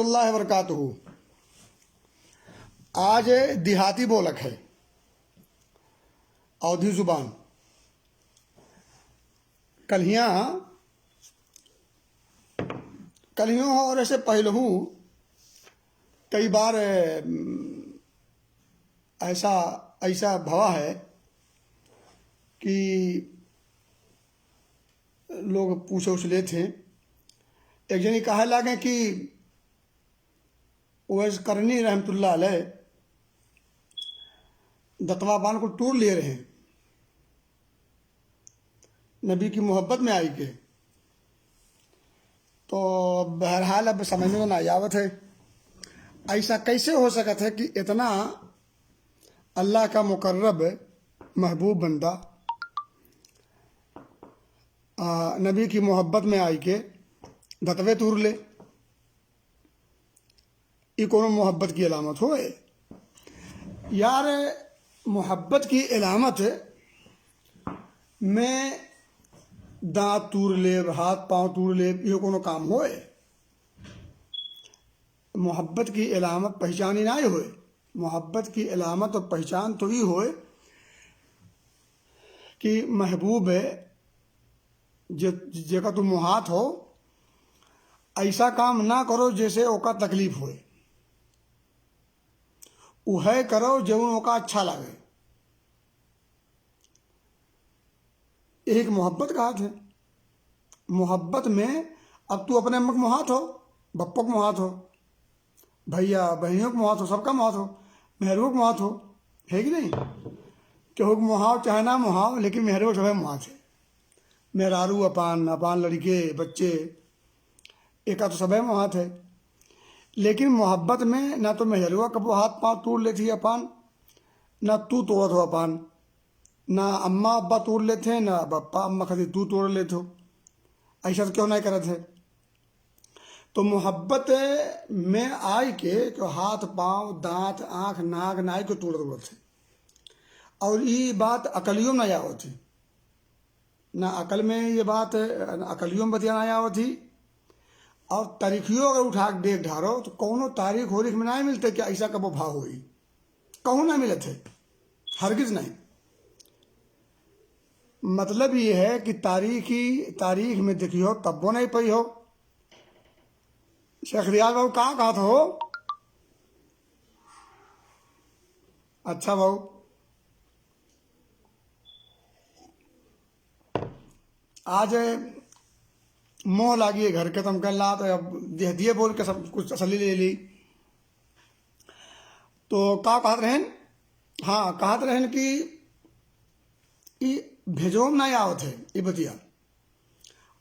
اللہ وبرکاتہ۔ آج دیہاتی بولک ہے، اودھی زبان۔ کلیوں اور ایسے پہلو کئی بار ایسا بھوا ہے کہ لوگ پوچھ لے تھے۔ ایک جنی کہا لگے کہ اویس کرنی رحمت اللہ علیہ دتوا بان کو ٹور لیے رہے نبی کی محبت میں آئی کے، تو بہرحال اب سمجھ میں نہ آیاوت ہے ایسا کیسے ہو سکت ہے کہ اتنا اللہ کا مقرب محبوب بندہ نبی کی محبت میں آئی کے دتوے تور لے۔ یہ کون محبت کی علامت ہوئے یار؟ محبت کی علامت میں دانت تور لے، ہاتھ پاؤں تور لے، یہ کون کام ہوئے؟ محبت کی علامت پہچان ہی نہ ہوئے۔ محبت کی علامت اور پہچان تو ہی ہوئے کہ محبوب ہے جے کا تم محات ہو، ایسا کام نہ کرو جیسے اوکا تکلیف ہوئے، وہ کرو جو اوکا اچھا لگے۔ ایک محبت کا ہاتھ ہے۔ محبت میں اب تو اپنے امک محات ہو، بپک محات ہو، بھیا بہنوں کو محات ہو، سب کا محات ہو، مہرو کو محات ہو، ہے کہ نہیں؟ کہ حکم مہاؤ چاہے نہ مہاؤ، لیکن مہرو سب محات ہے۔ مہرارو اپان لڑکے بچے ایک تو سب محات ہے۔ لیکن محبت میں نہ تو مہروا کبو ہاتھ پاؤں توڑ لیتی اپان، نہ تو توڑت ہو اپان، نہ اماں ابا توڑ لیتے ہیں، نہ بپا اماں خدی تو توڑ لیتے ہو۔ ایسا تو کیوں نہیں کرتے ہے؟ تو محبت میں آئی کے کہ ہاتھ پاؤں دانت آنکھ ناک نائی کو توڑ ہے۔ اور یہ بات عقلیوں میں نہ آوت تھی، نہ عقل میں یہ بات عقلیوں میں بتیا نہ آوت تھی۔ اور تاریخیوں اگر اٹھا کے دیکھ ڈھارو تو کونوں تاریخ ہوریخ میں نہیں ملتے کہ ایسا کبو بھا ہوئی، کہوں نہ ملے تھے، ہرگز نہیں۔ مطلب یہ ہے کہ تاریخ میں دیکھی ہو تب وہ نہیں پئی ہو۔ شیخ ریاض بابو کہاں کہا تھا ہو؟ اچھا بابو، آج موہ لاگیے گھر کے تم کر لا تو اب دیے بول کے سب کچھ تسلی لے لی۔ تو کہات رہن، ہاں کہات رہن کہ یہ بھیجوم نہ آوت ہے، یہ بتیا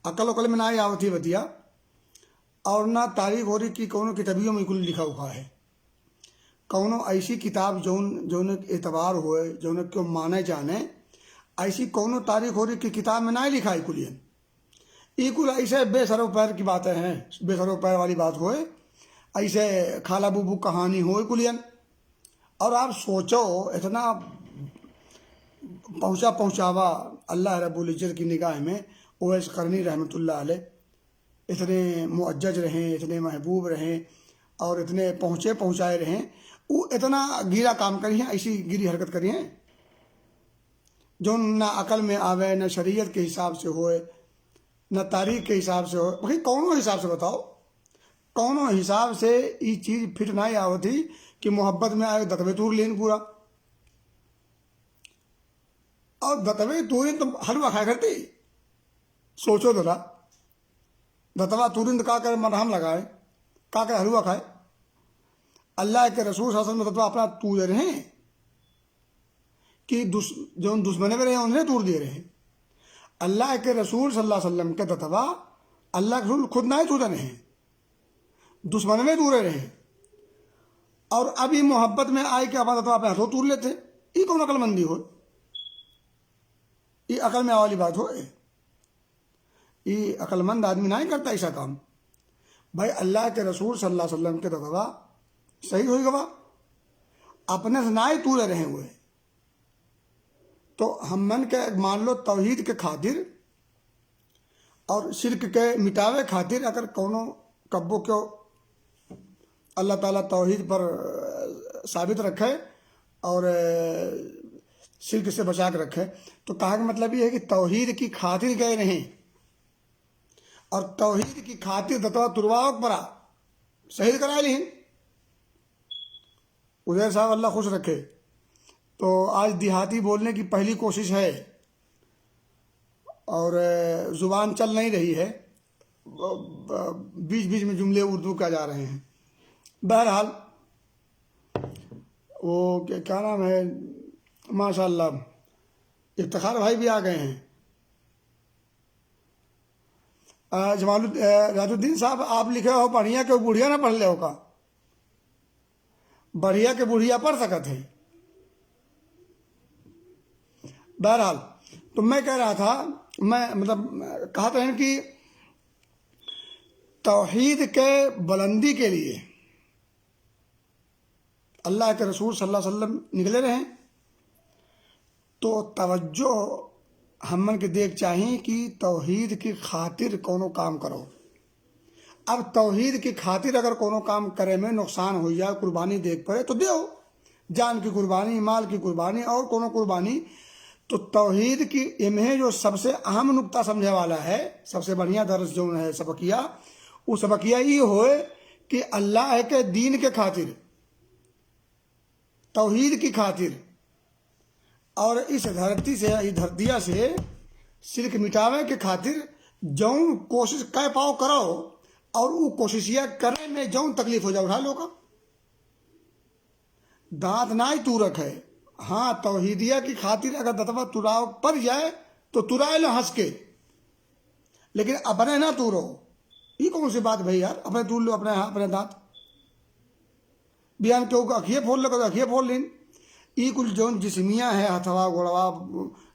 عقل وقل میں نہ آوت ہے بتیا، اور نہ تاریخ ہوری کی کونوں کتابیوں میں کل لکھا ہوا ہے۔ کونوں ایسی کتاب جون اعتبار ہوئے، جون کیوں مانے جانے، ایسی کونوں تاریخ ہوری کی کتاب میں نہ لکھا ہے کلین۔ یہ کل ایسے بے سر و پیر کی باتیں ہیں، بے سر و پیر والی بات ہوئے، ایسے خالہ بوبو کہانی ہوئے کلین۔ اور آپ سوچو اتنا پہنچاوا اللہ رب العزت کی نگاہ میں اویس قرنی رحمت اللہ علیہ اتنے معجج رہیں، اتنے محبوب رہیں، اور اتنے پہنچائے رہیں، وہ اتنا گیرا کام کری ہیں، ایسی گیری حرکت کری ہیں جو نہ عقل میں آوے، نہ شریعت کے حساب سے ہوئے، نہ تاریخ کے حساب سے ہوئے۔ بھائی کونوں حساب سے بتاؤ، کونوں حساب سے یہ چیز پھٹ نہ آوتی کہ محبت میں آئے دتوے تور لین پورا۔ اور دتوے تورین تو حلوہ کھایا کرتی، سوچو ذرا، دتوا تورین تو کا کر مرہم لگائے، کا کر حلوہ کھائے۔ اللہ کے رسول صلی اللہ علیہ وسلم دتوا اپنا تور رہے ہیں کہ جو دشمنے میں رہے ہیں انہیں تور دیے رہے۔ اللہ کے رسول صلی اللہ علیہ وسلم کے دتوا اللہ کے رسول خود نہ ہی تورے رہے، دشمنے میں تورے رہے، اور ابھی محبت میں آئے کہ اپنا دتوا اپنے ہاتھوں تور لیتے۔ یہ کون عقل مندی ہو؟ یہ عقل میں والی بات ہو؟ یہ عقل مند آدمی نہیں کرتا ایسا کام۔ بھائی اللہ کے رسول صلی اللہ علیہ وسلم کے دتوا صحیح ہوئی گوا، اپنے سے نہ ہی تورے رہے ہوئے، تو ہم من کے مان لو توحید کے خاطر اور شرک کے مٹاوے خاطر اگر کونوں کبو کیوں اللہ تعالیٰ توحید پر ثابت رکھے اور شرک سے بچا کے رکھے۔ تو کہا کہ مطلب یہ ہے کہ توحید کی خاطر گئے نہیں، اور توحید کی خاطر دتوا ترواؤ پرا شہید کرا لی۔ ادھر صاحب اللہ خوش رکھے۔ تو آج دیہاتی بولنے کی پہلی کوشش ہے اور زبان چل نہیں رہی ہے، بیچ بیچ میں جملے اردو کا جا رہے ہیں۔ بہرحال وہ کیا نام ہے، ماشاء اللہ افتخار بھائی بھی آ گئے ہیں۔ راج الدین صاحب آپ لکھے ہو بڑھیا کہ بڑھیا نہ پڑھ لے ہو کا، بڑھیا کے بڑھیا پڑھ سکت ہے۔ بہرحال تو میں کہہ رہا تھا، میں مطلب کہا تھا کہ توحید کے بلندی کے لیے اللہ کے رسول صلی اللہ علیہ وسلم نکلے رہے، تو توجہ ہمن کے دیکھ چاہیے کہ توحید کی خاطر کونو کام کرو۔ اب توحید کی خاطر اگر کونو کام کرے میں نقصان ہو جائے، قربانی دیکھ پڑے تو دیو، جان کی قربانی، مال کی قربانی اور کونو قربانی۔ تو توحید کی امہیں جو سب سے اہم نقطہ سمجھے والا ہے، سب سے بڑھیا درس جو ہے سبقیہ، وہ سبقیہ یہ ہوئے کہ اللہ کے دین کے خاطر، توحید کی خاطر، اور اس دھرتی سے، اس دھرتیا سے شرک مٹاوے کے خاطر جون کوشش کہہ پاؤ کرو، اور وہ کوششیاں کرنے میں جون تکلیف ہو جائے اٹھا لو کا دانت نہ ہی تو رکھے۔ ہاں توحیدیہ کی خاطر اگر دتوا تراؤ پڑ جائے تو ترائے لو ہنس کے، لیکن اپنے نہ تورو۔ یہ کون سی بات بھائی یار، اپنے تور لو اپنے دانت، بیان کیوں اکھیے پھول لگو تو اکھیے پھول لین۔ ای کل جون جسمیاں ہے، ہتھوا گوڑوا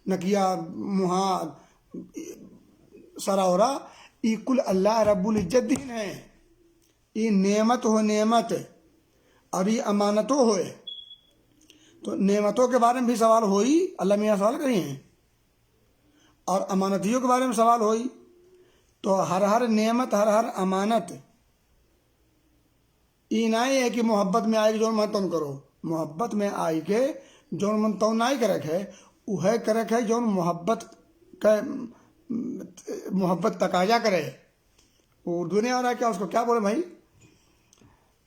نکیا منہا سرا ہو رہا، ای کل اللہ رب العزت دین ہے۔ یہ نعمت ہو نعمت، اور یہ امانتوں ہوئے، تو نعمتوں کے بارے میں بھی سوال ہوئی، اللہ میاں سوال کری ہیں، اور امانتیوں کے بارے میں سوال ہوئی۔ تو ہر نعمت، ہر امانت یہ نہیں ہے کہ محبت میں آئے کہ جو من تم کرو، محبت میں آئی کے جو من تو نہیں کرک ہے، وہ کرک ہے جو محبت تقاضا کرے۔ وہ اردو نہیں آ رہا ہے کیا، اس کو کیا بولے بھائی؟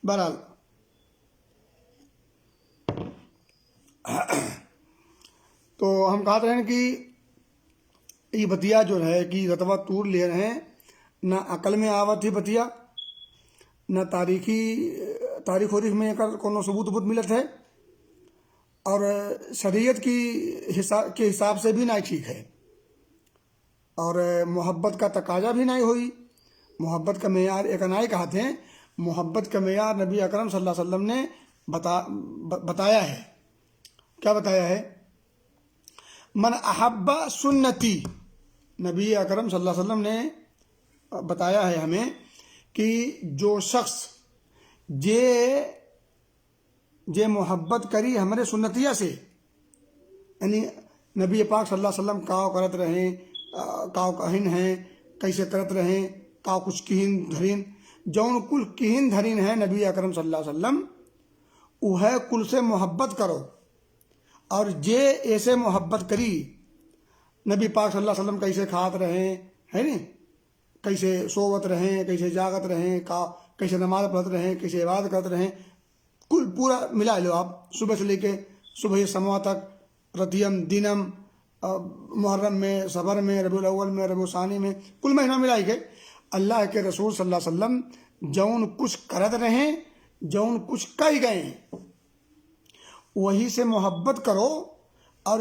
بہرحال تو ہم کہتے ہیں کہ یہ بتیا جو ہے کہ رتبہ تور لے رہے ہیں، نہ عقل میں آوت ہی بتیا، نہ تاریخ وریخ میں کو ثبوت ملت ہے، اور شریعت کے حساب سے بھی نہیں ٹھیک ہے، اور محبت کا تقاضا بھی نہیں ہوئی۔ محبت کا معیار ایک نہ کہتے ہیں، محبت کا معیار نبی اکرم صلی اللہ علیہ وسلم نے بتایا ہے۔ کیا بتایا ہے؟ من احب سنتی، نبی اکرم صلی اللہ علیہ وسلم نے بتایا ہے ہمیں کہ جو شخص جے محبت کری ہمارے سنتیہ سے، یعنی نبی پاک صلی اللہ علیہ وسلم کاؤ کرت رہیں، کاؤ کہن ہیں، کیسے کرت رہیں، کاؤ کچھ کہن دھرین، جون کل کہن دھرین ہے نبی اکرم صلی اللہ علیہ وسلم، وہ ہے کل سے محبت کرو۔ اور جے ایسے محبت کری، نبی پاک صلی اللہ علیہ وسلم کیسے کھات رہیں، ہے نا، کیسے سوت رہیں، کیسے جاگت رہیں، کیسے نماز پڑھت رہیں، کیسے عبادت کرت رہیں، کل پورا ملا لو آپ، صبح سے لے کے صبح سموا تک، رتیم دینم، محرم میں، صبر میں، ربیع الاول میں، ربیع ثانی میں، کل مہینہ ملائی کے اللہ کے رسول صلی اللہ علیہ وسلم جون کچھ کرت رہیں، جون کچھ کہی گئے، وہی سے محبت کرو، اور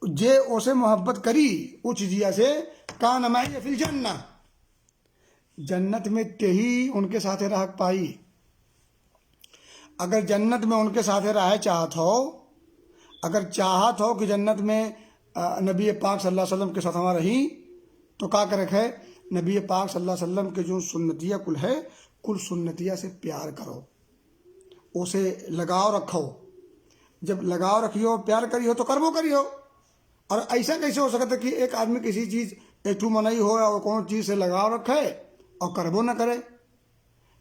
جے اسے محبت کری وہ چیزیا سے کان معی فی الجنہ، جنت میں تہی ان کے ساتھ رہ پائی۔ اگر جنت میں ان کے ساتھ رہ چاہت ہو، اگر چاہت ہو کہ جنت میں نبی پاک صلی اللہ علیہ وسلم کے ساتھ ہمارا رہی، تو کیا کر رکھے؟ نبی پاک صلی اللہ علیہ وسلم کے جو سنتیہ کل ہے، کل سنتیہ سے پیار کرو، اسے لگاؤ رکھو۔ جب لگاؤ رکھیو، پیار کریو تو کربو کریو۔ اور ایسا کیسے ہو سکتا ہے کہ ایک آدمی کسی چیز ایٹو منئی ہو اور کون چیز سے لگاؤ رکھے اور کربو نہ کرے؟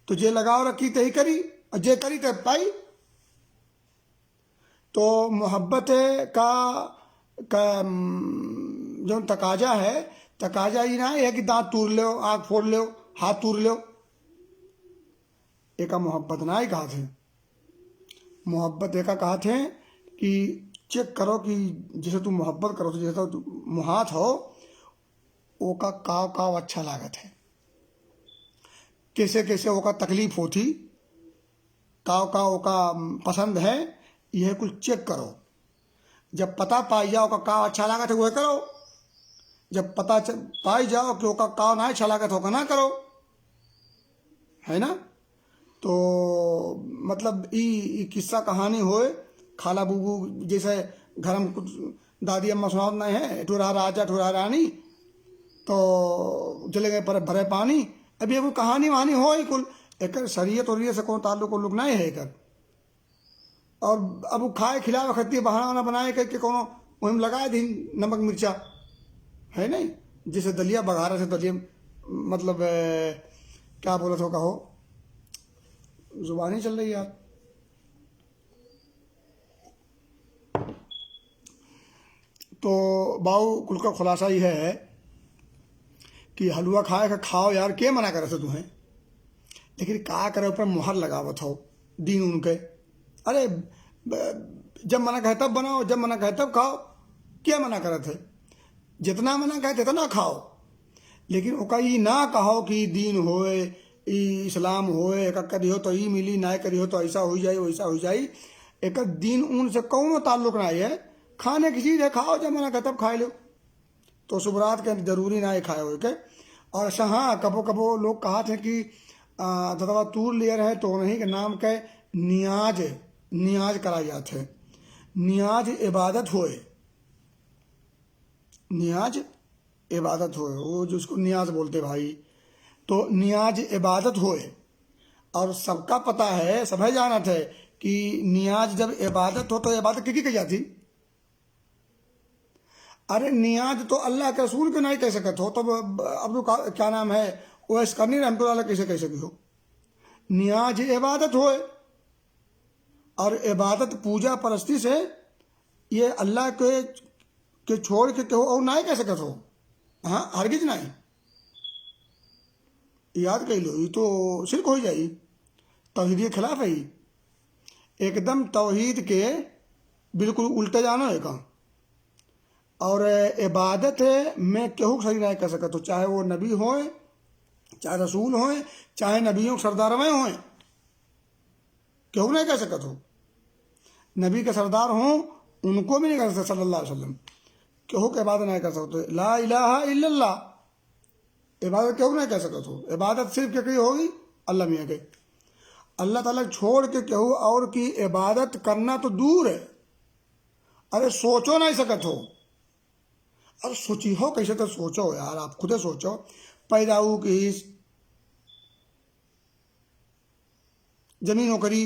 تو جے لگاؤ رکھی تے ہی کری اور جے کری تے پائی. تو محبت کا جو تقاضا ہے، تقاضا یہ نہ ہے کہ دانت توڑ لو، آنکھ پھوڑ لو، ہاتھ توڑ لو. ایک محبت نہ ہی کہا تھے. محبت ایک کہا تھے کہ چیک کرو کہ جسے تم محبت کرو تو جیسا محات ہو وہ کا کاو کاو اچھا لاگت ہے، کیسے کیسے وہ کا تکلیف ہوتی، کاو کاو کا پسند ہے، یہ کل چیک کرو. جب پتہ پائی جاؤ کا کاو اچھا لاگت ہے وہ کرو، جب پتہ پائی جاؤ کہ وہ کا کاو نہ اچھا لاگت ہو کا نہ کرو، ہے نا. تو مطلب ای قصہ کہانی ہوئے خالہ بوبو جیسے گھر میں کچھ دادی اماں سناؤ نہیں ہے، ٹھورا راجا ٹھورا رانی تو چلے گئے پر بھرے پانی. ابھی یہ کہانی وہانی ہو ہی کل ایک شریعت اور سے کون تعلق کو لوگ نہیں ہے کر. اور اب وہ کھائے کھلائے وقت بہانا وانا بنائے کر کے کونوں مہم لگائے دیں نمک مرچا ہے نہیں. جیسے دلیا بگھارا سے دلیا مطلب کیا بولا تھا کہو، زبان ہی چل رہی یار. تو باؤ کل کا خلاصہ یہ ہے کہ حلوہ کھائے کا کھاؤ یار، کیا منع کرے تھے تمہیں، لیکن کہا کرے اوپر مہر لگاوت ہو دین ان کے. ارے جب منع کہے تب بناؤ، جب منع کہے تب کھاؤ، کیا منع کرے تھے، جتنا منع کہے اتنا کھاؤ. لیکن وہ کا یہ نہ کہو کہ دین ہوئے ای اسلام ہوئے کدی ہو تو ای ملی نہ کری ہو تو ایسا ہو جائے ویسا ہو جائے. ایک دین ان سے کون تعلق نہ ہے، کھانے کی چیز ہے کھاؤ، جب منع کہے تب کھائے لو. تو صبرات کے ضروری نہ کھائے ہوئے کے. اور اچھا ہاں کبو کبو لوگ کہا تھے کہ دتوا تور لے رہے تو انہیں کے نام کے نیاز کرائی جاتے. نیاز عبادت ہوئے، نیاز عبادت ہوئے، وہ جو اس کو نیاز بولتے بھائی، تو نیاز عبادت ہوئے. اور سب کا پتہ ہے، سبھی جانت ہے کہ نیاز جب عبادت ہو تو عبادت کی جاتی. ارے نیاز تو اللہ کے رسول کے نہیں کہہ سکت ہو، تب کیا نام ہے اویس کرنی رحمۃ اللہ علیہ کیسے کہہ سکی ہو. نیاز عبادت ہوئے، اور عبادت پوجا پرستی سے یہ اللہ کے چھوڑ کے کہو اور نہیں کہہ سکت ہو. ہاں ہرگز نہیں، یاد کر لو، یہ تو شرک ہو جائے، توحید کے خلاف ہے. ایک دم توحید کے بالکل الٹا جانا ہے کہاں. اور عبادت میں کہو صحیح نہیں کر سکتا، تو چاہے وہ نبی ہوئے، چاہے رسول ہوئے، چاہے نبیوں سردار میں ہوئے، کہو نہیں کہہ سکتا. ہو نبی کے سردار ہوں ان کو بھی نہیں کر سکتے صلی اللہ علیہ وسلم، کہو کہ عبادت نہیں کر سکتے. لا الہ الا اللہ عبادت کہو نہیں کہہ سکتا. ہو عبادت صرف کیا ہوگی اللہ میاں کے، اللہ تعالیٰ چھوڑ کے کہو اور کی عبادت کرنا تو دور ہے. ارے سوچو نہیں سکت ہو، اب سوچی ہو کیسے تو سوچو یار، آپ خود سوچو. پیدا ہو کہ زمین ہو کری،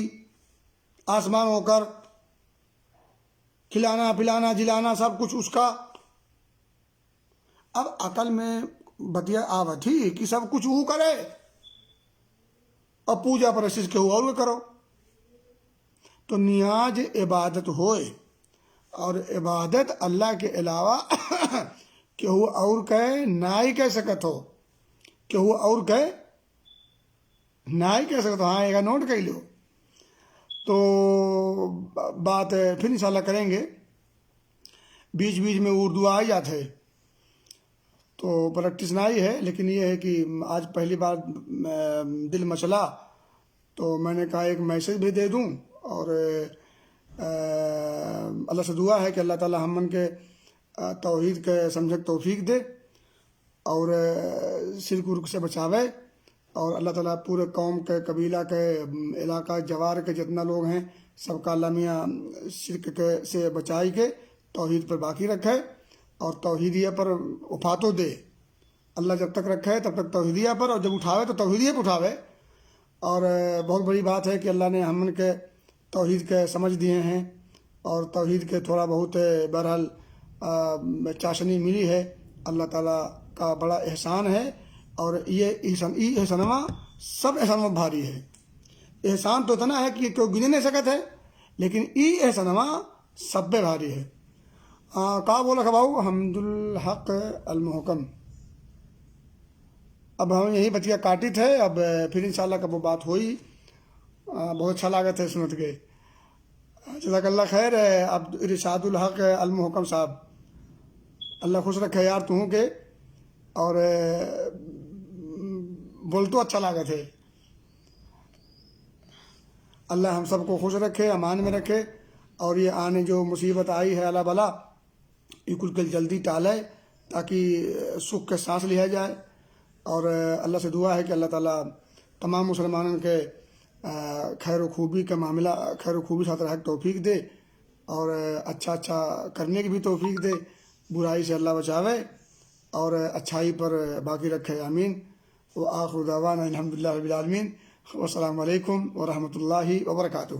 آسمان ہو کر، کھلانا پلانا جلانا سب کچھ اس کا. اب عقل میں بتیا آوت ہی کہ سب کچھ وہ کرے، اور پوجا پرستش کے ہوا اور کرو. تو نیاز عبادت ہوئے، اور عبادت اللہ کے علاوہ کہ وہ اور کہے نہ ہی کہہ سکت ہو، کہ وہ اور کہے نہ ہی کہہ سکت ہو. ہاں ایک نوٹ کر لو. تو بات پھر انشاءاللہ کریں گے. بیچ بیچ میں اردو آ جاتے تو پریکٹس نہ ہی ہے، لیکن یہ ہے کہ آج پہلی بار دل مچلا تو میں نے کہا ایک میسج بھی دے دوں. اور اللہ سے دعا ہے کہ اللہ تعالی ہم کے توحید کے سمجھک توفیق دے اور شرک ورک سے بچاوے. اور اللہ تعالیٰ پورے قوم کے قبیلہ کے علاقہ جوار کے جتنا لوگ ہیں سب کا اللہ میاں شرک کے سے بچائی کے توحید پر باقی رکھے، اور توحیدیہ پر وفاتو دے. اللہ جب تک رکھے تب تک توحیدیہ پر، اور جب اٹھاوے تو توحیدیہ پر اٹھاوے. اور بہت بڑی بات ہے کہ اللہ نے ہم کے توحید کے سمجھ دیے ہیں، اور توحید کے تھوڑا بہت بہرحال چاشنی ملی ہے. اللہ تعالیٰ کا بڑا احسان ہے. اور یہ احسانما سب احسان بھاری ہے. احسان تو اتنا ہے کہ کوئی گن نہیں سکت ہے، لیکن ای احسانما سب پہ بھاری ہے. کہا بولا کھباؤ حمد الحق المحکم. اب ہم یہی بچیا کاٹی تھے، اب پھر انشاءاللہ کب وہ بات ہوئی. بہت اچھا لگا تھے سنت کے. جزاک اللہ خیر. اب ارشاد الحق المحکم صاحب، اللہ خوش رکھے یار تم کے، اور بول تو اچھا لگا تھے. اللہ ہم سب کو خوش رکھے، امان میں رکھے، اور یہ آنے جو مصیبت آئی ہے اللہ بلا یہ کل جلدی ٹالے، تاکہ سکھ کے سانس لیا جائے. اور اللہ سے دعا ہے کہ اللہ تعالیٰ تمام مسلمانوں کے خیر و خوبی کا معاملہ خیر و خوبی ساتھ رہنے کی توفیق دے، اور اچھا کرنے کی بھی توفیق دے، برائی سے اللہ بچاوے اور اچھائی پر باقی رکھے. آمین. وآخر دعوانا الحمدللہ رب العالمین. والسلام علیکم ورحمۃ اللہ وبرکاتہ.